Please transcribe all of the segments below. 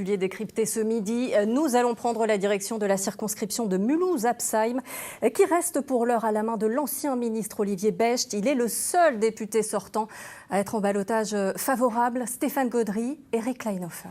particulier décrypté ce midi. Nous allons prendre la direction de la circonscription de Mulhouse-Apsheim, qui reste pour l'heure à la main de l'ancien ministre Olivier Becht. Il est le seul député sortant à être en ballottage favorable. Stéphane Gaudry, Eric Kleinhofer.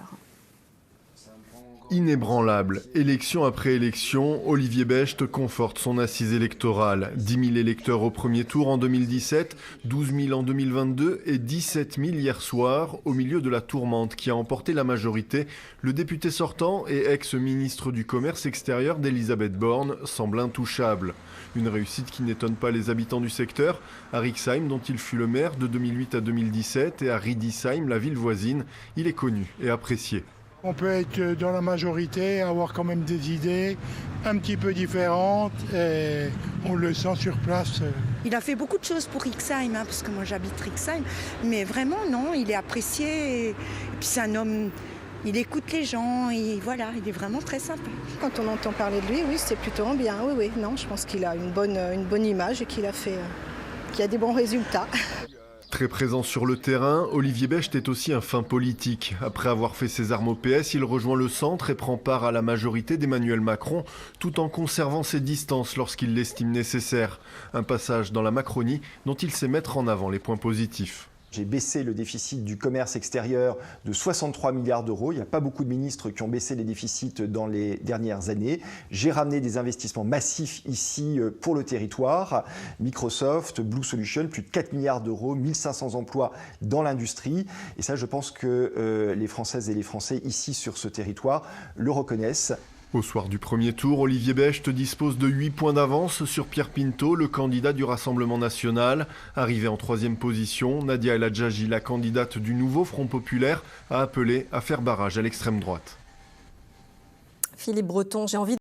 Inébranlable, élection après élection, Olivier Becht conforte son assise électorale. 10 000 électeurs au premier tour en 2017, 12 000 en 2022 et 17 000 hier soir, au milieu de la tourmente qui a emporté la majorité. Le député sortant et ex-ministre du Commerce extérieur d'Elisabeth Borne semble intouchable. Une réussite qui n'étonne pas les habitants du secteur. À Rixheim, dont il fut le maire de 2008 à 2017, et à Riedisheim, la ville voisine, il est connu et apprécié. On peut être dans la majorité, avoir quand même des idées un petit peu différentes et on le sent sur place. Il a fait beaucoup de choses pour Rixheim, parce que moi j'habite Rixheim, mais vraiment non, il est apprécié. Et puis c'est un homme, il écoute les gens, et voilà, il est vraiment très sympa. Quand on entend parler de lui, oui, c'est plutôt bien. Oui, non, je pense qu'il a une bonne image et qu'il a des bons résultats. Très présent sur le terrain, Olivier Becht est aussi un fin politique. Après avoir fait ses armes au PS, il rejoint le centre et prend part à la majorité d'Emmanuel Macron, tout en conservant ses distances lorsqu'il l'estime nécessaire. Un passage dans la Macronie dont il sait mettre en avant les points positifs. J'ai baissé le déficit du commerce extérieur de 63 milliards d'euros. Il n'y a pas beaucoup de ministres qui ont baissé les déficits dans les dernières années. J'ai ramené des investissements massifs ici pour le territoire. Microsoft, Blue Solution, plus de 4 milliards d'euros, 1500 emplois dans l'industrie. Et ça, je pense que les Françaises et les Français ici sur ce territoire le reconnaissent. Au soir du premier tour, Olivier Becht dispose de 8 points d'avance sur Pierre Pinto, le candidat du Rassemblement national. Arrivé en 3e position, Nadia El Hadjaji, la candidate du nouveau Front populaire, a appelé à faire barrage à l'extrême droite. Philippe Breton, j'ai envie